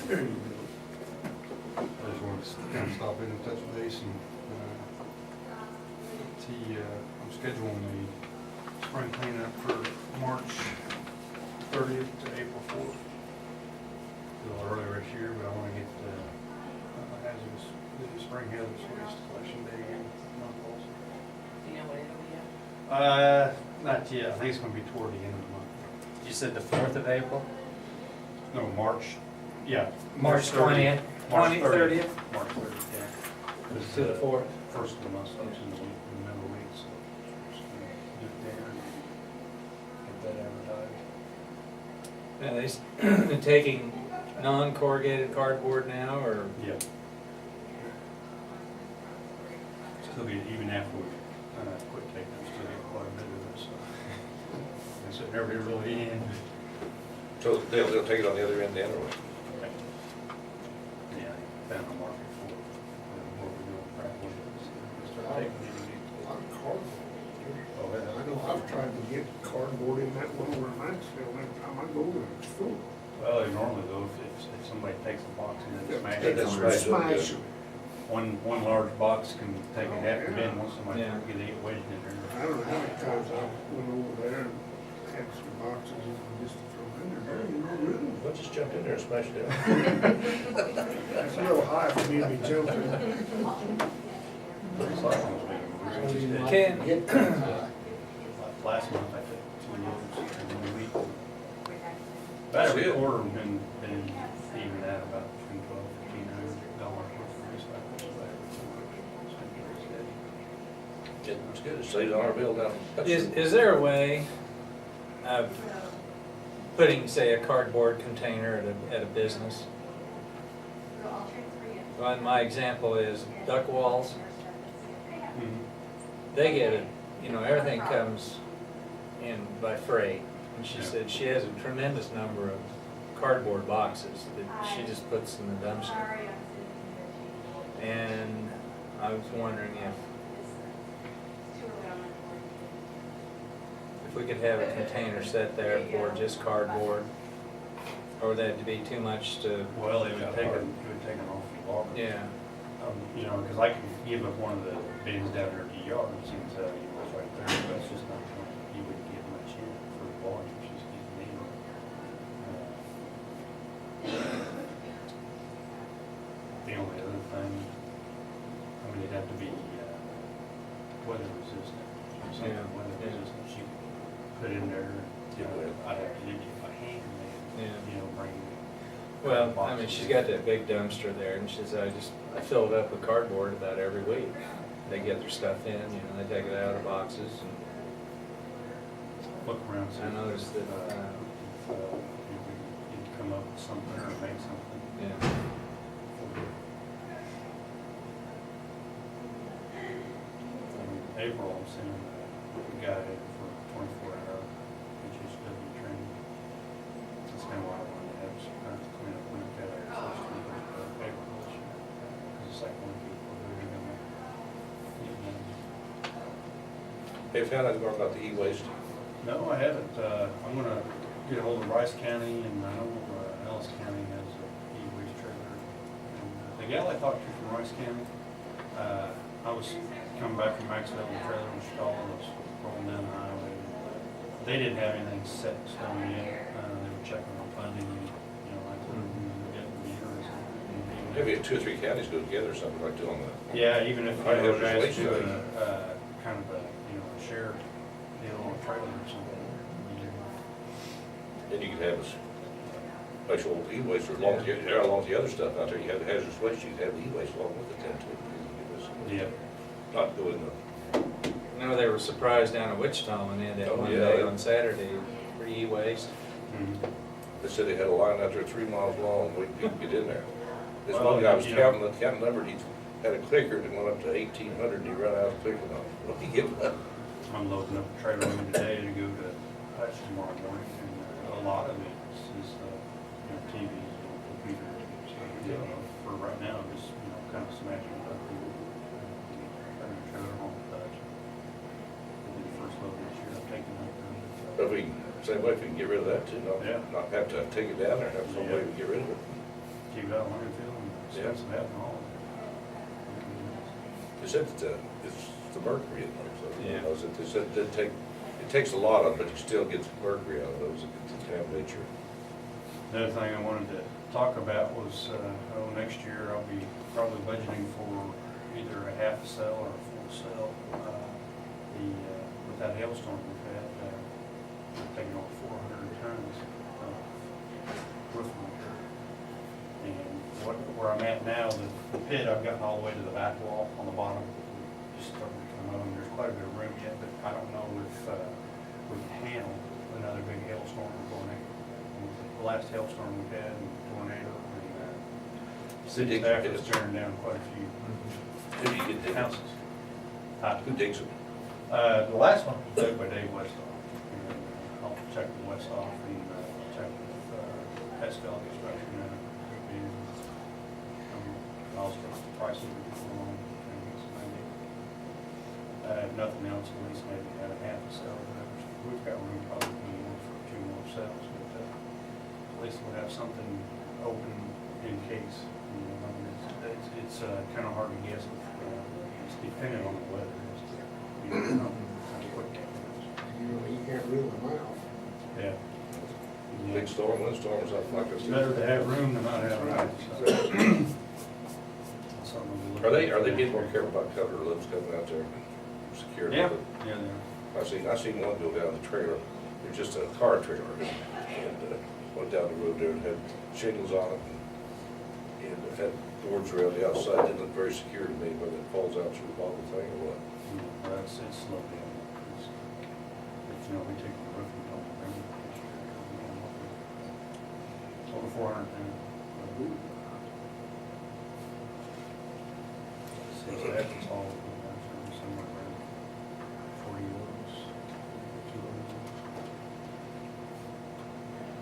There you go. I just wanted to kind of stop in and touch base and I'm scheduling the spring cleanup for March 30th to April 4th. A little earlier this year, but I want to get the spring hazardous waste collection day in the month also. Do you know what it'll be at? Not yet. I think it's going to be toward the end of the month. You said the 4th of April? No, March. Yeah. March 20th? March 30th? March 30th, yeah. It's To the 4th? first of the month, so it's in the week, in the middle of the week, so just gonna get there and get that advertised. Are they taking non-corrugated cardboard now, or? Yeah. Still get, even after we quit taking it, still get quite a bit of it, so. It's never really in. So they'll take it on the other end then, or what? Yeah, found a market for it, what we're doing, probably. Start taking it. A lot of cardboard. Oh, yeah. I know I've tried to get cardboard in that one over in Maxville, and every time I go there, it's full. Well, normally though, if somebody takes a box and then smashes Take it, it, Smash it, smash yeah. it. one large box can take a half a bin once somebody Yeah. get it wedged in there. I don't know how many times I went over there and had some boxes and just to throw in there. There ain't no room. Well, just jump in there and smash it out. It's real high for me to be jumping. Recycling was making a Can- Get that high. last month I took 2 loads in a week. About every That's it. quarter been even at about between $1,200 and $1,500 worth of recycling. So it's been pretty steady. It's good, it saves on our bill down. Is there a way of putting, say, a cardboard container at a business? Well, my example is duck walls. They get it, everything comes in by freight. And she Yeah. said she has a tremendous number of cardboard boxes that she just puts in the dumpster. And I was wondering if we could have a container set there for just cardboard, or would that be too much to, Well, it would take an awful lot. yeah. Because I can give up one of the bins down there at the yard, it seems it's right there, but that's just not, you wouldn't get much in for the volume, it's just getting in. The only other thing, it'd have to be weather resistant, something Yeah, weather yeah. resistant, you could put in there, I'd have to leave it by hand, Yeah. bring it. Well, I mean, she's got that big dumpster there, and she says, I fill it up with cardboard about every week. They get their stuff in, they take it out of the boxes, and Look around, see I noticed that, if we can come up with something or make something. yeah. In April, I'm sending a guide for 24-hour HHW training. That's kind of why I wanted to have some kind of clean up when I got our first week of April this year. Because it's like one people who are going to Have you found out more about the e-waste? No, I haven't. I'm going to get a hold of Rice County, and I know Ellis County has a e-waste trailer. And the gal I talked to from Rice County, I was coming back from Maxville, the trailer was stalled, I was rolling down the highway. They didn't have anything set in stone yet. They were checking on funding, like getting meters. Maybe 2 or 3 counties go together or something like that on that. Yeah, even if I you have guys waste do thing. a kind of a shared deal on a trailer or something. Then you could have a special e-waste along with the other stuff out there. You have the hazardous waste, you could have the e-waste along with it then too. Yeah. Not go in the, I know they were surprised down at Wichita when they had that Oh, one yeah. day on Saturday for e-waste. Mhm. they said they had a line out there 3 miles long, we could get in there. This Well, one guy was you counting the number, he had a clicker that went up to 1,800 and he ran out of clicking on it. Well, he gave up. I'm loading up a trailer in today to go to Hutch tomorrow morning, and a lot of it is TVs and computers. So, for right now, just, kind of smashing it up. Having a trailer home with Hutch. It'll be the first load this year I've taken up. But we, same way, if we can get rid of that too, Yeah. not have to take it down there, have some way to get rid of it. keep it out of landfill and expensive having all of They said that, it's the mercury in there, so, you Yeah. know, they said it takes a lot of it, but you still get mercury out of those, it contaminates your. The other thing I wanted to talk about was, next year I'll be probably budgeting for either a half a cell or a full cell. With that hailstorm we've had, we're taking on 400 tons of roof repair. And where I'm at now, the pit, I've gotten all the way to the back wall on the bottom. Just starting to come up, and there's quite a bit of room yet, but I don't know if we can handle another big hailstorm or tornado. The last hailstorm we had, and tornado, and city staff is tearing down quite a few Who do you get digging? houses. Who digs them? The last one was dug by Dave Westhoff. And I'll check with Westhoff and check with Pestel Construction. I'll start the pricing along. If nothing else, at least maybe have a half a cell. We've got room probably for 2 more cells, but at least we'll have something open in case. You know, I mean, it's kind of hard to guess. It's dependent on the weather. You know, You can't rule them out. yeah. Big storm, windstorms, stuff like It's this. better to have room than not have room. Are they getting more careful about cover loops coming out there? Security? Yeah, yeah, they are. I seen one go down the trailer, it was just a car trailer, and went down the road there and had shingles on it, and it had boards around the outside, didn't look very secure to me, whether it falls out through the bottom of the thing or what. Well, it's slow down. You know, we take the roof and don't bring it this year. Over 400 pounds. So that is all, somewhere around 40 loads, 2 loads.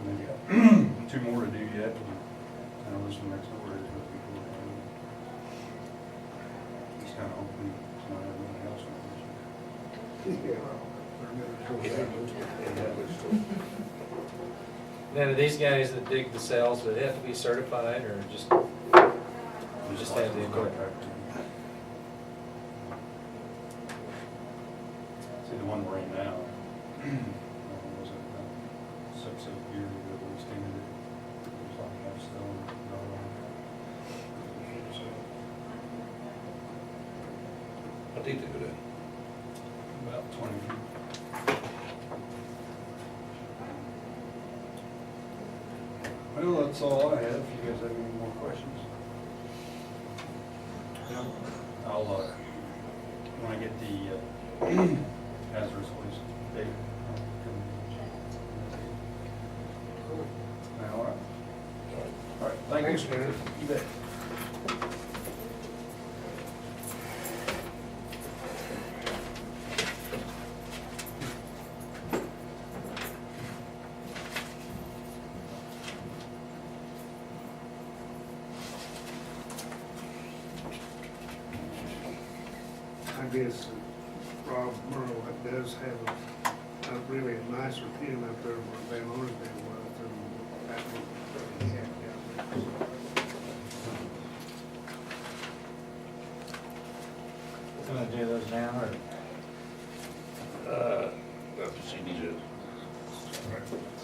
And then you got 2 more to do yet. I know this one next door is going to be cool. Just kind of hoping it's not everything else. Now, do these guys that dig the cells, do they have to be certified or just We just have the equipment? contract. See, the one we're in now, was it 6 years ago, we extended it. It was like half stone, How deep they go down? about 20 feet. Well, that's all I have. If you guys have any more questions. I'll, when I get the hazardous waste data. All right. All right, thank you. Thanks, Darren. You bet. I guess Rob Merle does have a really nicer pen up there where Van Orsdale was, and that one probably had down Gonna do those now or? Let's see, these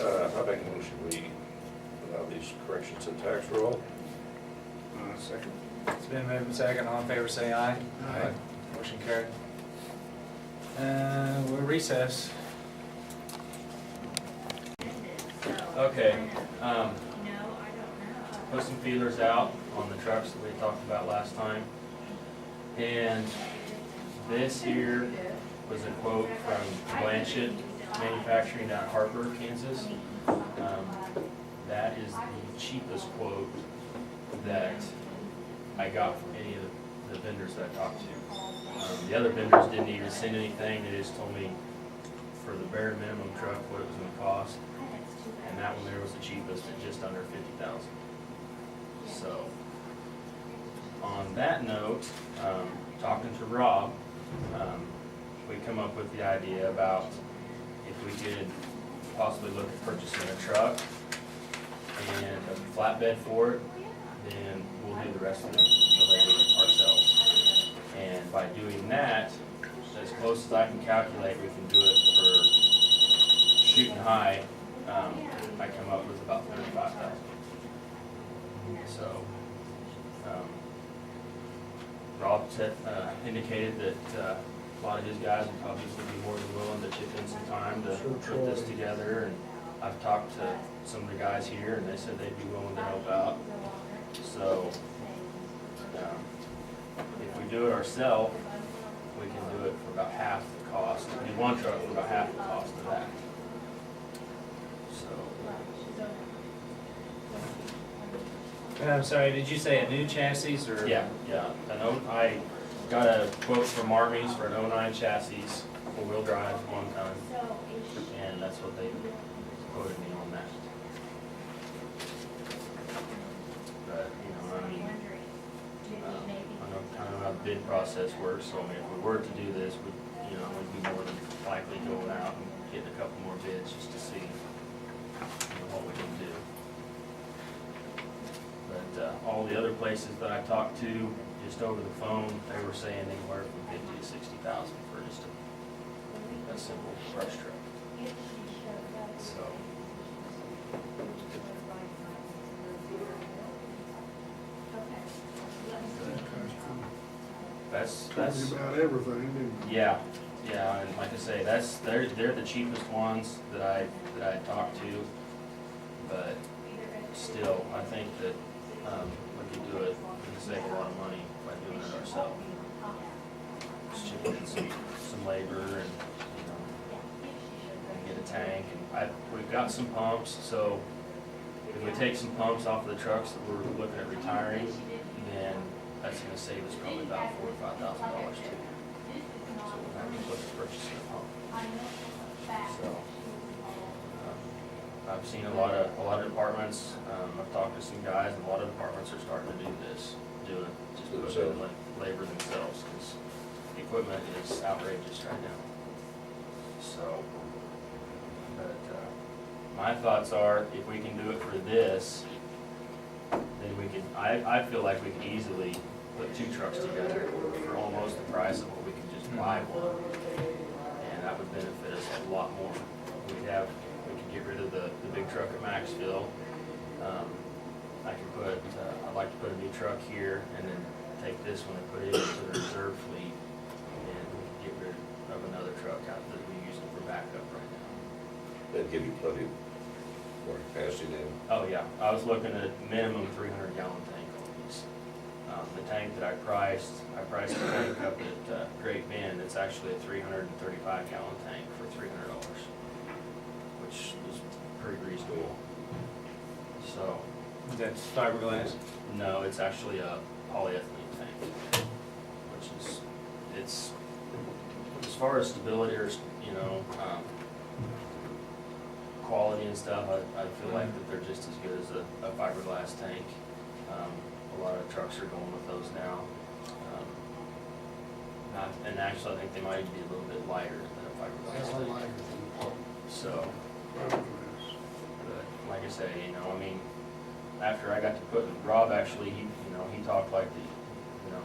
are, I make a motion, we allow these corrections to tax roll. there. Second. It's been moved and second. All in favor, say aye. Aye. Motion carried. We'll recess. Okay, put some feelers out on the trucks that we talked about last time. And this here was a quote from Blanchett Manufacturing down at Harper, Kansas. That is the cheapest quote that I got from any of the vendors that I talked to. The other vendors didn't even send anything, they just told me for the bare minimum truck what it was gonna cost. And that one there was the cheapest at just under 50,000. So, on that note, talking to Rob, we come up with the idea about if we could possibly look at purchasing a truck and a flatbed for it, then we'll do the rest of the labor ourselves. And by doing that, as close as I can calculate, we can do it for shooting high. I come up with about 35,000. So, Rob indicated that a lot of his guys would probably be more than willing to chip in some time to put this together. And I've talked to some of the guys here, and they said they'd be willing to help out. So, if we do it ourselves, we can do it for about half the cost. We do one truck for about half the cost of that. So, I'm sorry, did you say a new chassis or? yeah. I got a quote from Armies for an 09 chassis, 4-wheel drive, 1 ton, and that's what they quoted me on that. But, I mean, I know kind of how the bid process works, so I mean, if we were to do this, we'd be more than likely going out and getting a couple more bids just to see what we can do. But all the other places that I talked to, just over the phone, they were saying anywhere from 50 to 60,000 for just a simple brush truck. So. That's Told you about everything, didn't you? yeah, and like I say, they're the cheapest ones that I talked to, but still, I think that we could do it and save a lot of money by doing it ourselves. Just chip in some labor and and get a tank, and we've got some pumps, so if we take some pumps off of the trucks that we're looking at retiring, then that's gonna save us probably about $4,000 or $5,000 too. So we'll have to look at purchasing a pump. So, I've seen a lot of departments, I've talked to some guys, and a lot of departments are starting to do this, just put in labor themselves, because the equipment is outrageous right now. So, but, my thoughts are, if we can do it for this, then we can, I feel like we could easily put 2 trucks together for almost the price of what we could just buy one. And that would benefit us a lot more. We could get rid of the big truck at Maxville. I'd like to put a new truck here and then take this one and put it into the reserve fleet. And we could get rid of another truck out that we're using for backup right now. That'd give you plenty more capacity then. Oh, yeah, I was looking at minimum 300-gallon tank on these. The tank that I priced the tank up at Great Bend, it's actually a 335-gallon tank for $300, which is pretty reasonable. So, That's fiberglass? no, it's actually a polyethylene tank, which is, it's, as far as stability or, quality and stuff, I feel like that they're just as good as a fiberglass tank. A lot of trucks are going with those now. And actually, I think they might even be a little bit lighter than a fiberglass tank. So, but like I say, after I got to put, Rob actually, he talked like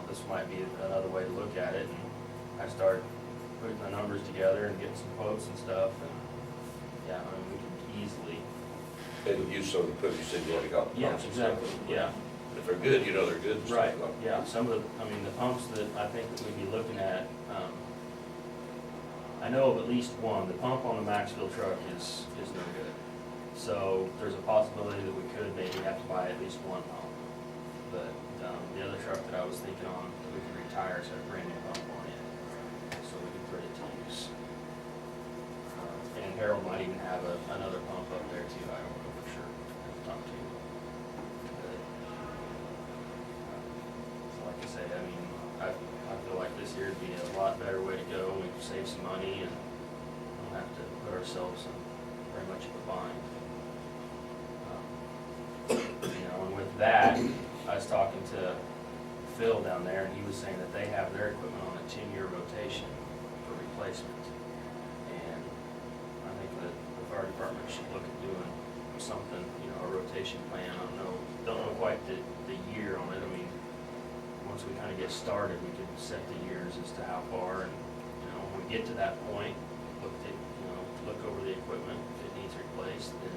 this might be another way to look at it. And I started putting the numbers together and getting some quotes and stuff, and yeah, we can easily. It'll use some of the equipment you said you already got. Yeah, pumps and stuff. exactly, yeah. If they're good, they're good. and stuff Right, like that. yeah, some of the pumps that I think that we'd be looking at, I know of at least one. The pump on the Maxville truck is no good. So there's a possibility that we could maybe have to buy at least one pump. But the other truck that I was thinking on, we could retire, it's got a brand new pump on it, so we could put it to use. And Harold might even have another pump up there too, I don't know for sure, I have to talk to him. But, so like I say, I feel like this year would be a lot better way to go, we could save some money and don't have to put ourselves in very much of a bind. And with that, I was talking to Phil down there, and he was saying that they have their equipment on a 10-year rotation for replacement. And I think that the fire department should look at doing something, a rotation plan. I don't know quite the once we kind of get started, we can set the years as to how far, and, when we get to that point, look over the equipment. If it needs replaced, then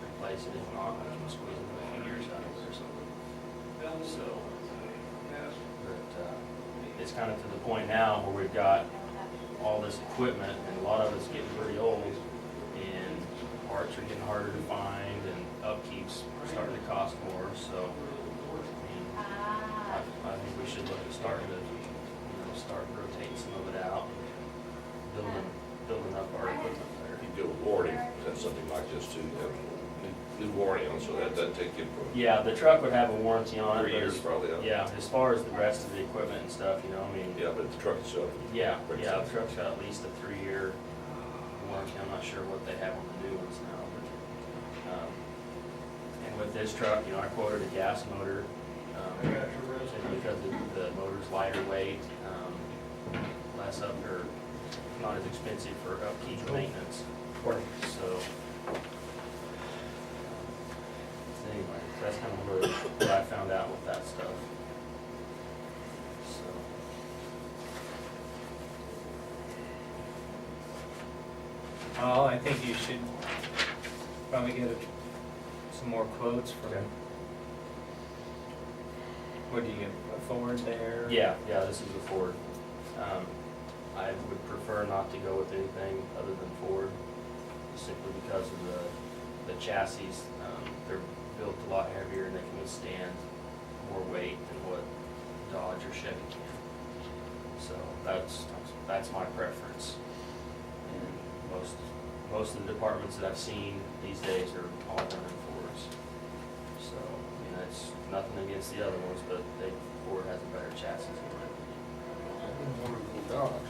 replace it. If not, we can squeeze a few years out of it or something. So, but, it's kind of to the point now where we've got all this equipment, and a lot of it's getting pretty old, and parts are getting harder to find, and upkeep's starting to cost more, so, I think we should look at starting to, start rotating some of it out, building up our equipment there. You do a warranty, that's something like this too, you have new warranty on, so that'd take you for Yeah, the truck would have a warranty on it. 3 but years as- probably. Huh? Yeah, as far as the rest of the equipment and stuff, Yeah, but the truck itself. Yeah, the truck's got at least a 3-year warranty. I'm not sure what they have on the new ones now, but, and with this truck, I quoted a gas motor, because the motor's lighter weight, less up, or not as expensive for upkeep and maintenance. So, anyway, that's kind of what I found out with that stuff. So. Oh, I think you should probably get some more quotes from, Okay. what do you get, a Ford there? Yeah, this is a Ford. I would prefer not to go with anything other than Ford, simply because of the chassis. They're built a lot heavier, and they can withstand more weight than what Dodge or Chevy can. So that's my preference. And most of the departments that I've seen these days are all running Fords. So, it's nothing against the other ones, but Ford has a better chassis in my opinion.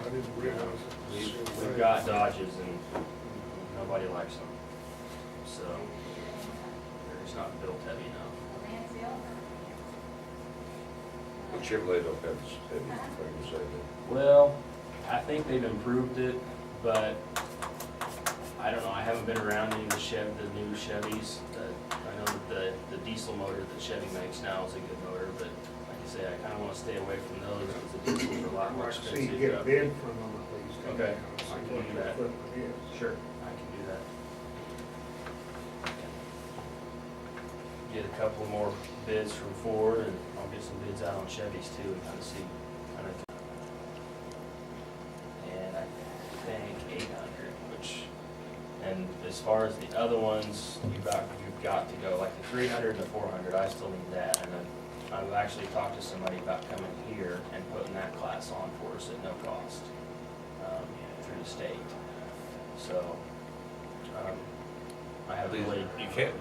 I didn't realize it. We've got Dodges, and nobody likes them. So, they're just not built heavy enough. But Chevrolet don't have this heavy, like you say, Well, I think they've improved it, but I don't know, I haven't been around any of the new Chevys. I know that the diesel motor that Chevy makes now is a good motor, but like I say, I kinda wanna stay away from those, because the diesels are a lot more Like, see, expensive. you get a bid from them at least. Okay. See I can what do your that. equipment is. Sure, I can do that. Get a couple more bids from Ford, and I'll get some bids out on Chevys too, and kind of see, and I think 800, and as far as the other ones, you've got to go, like the 300 and the 400, I still need that, and then I've actually talked to somebody about coming here and putting that class on for us at no cost, through the state. So, I have really, you can't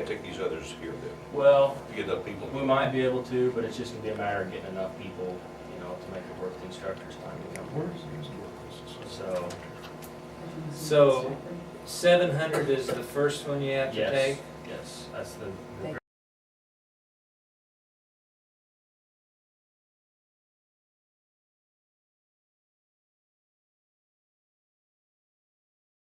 take these others here then, well, to get enough people. we might be able to, but it's just gonna be a matter of getting enough people, to make it worth the instructor's time to come here. So, So, 700 is the first one you have to yes, take? yes, that's the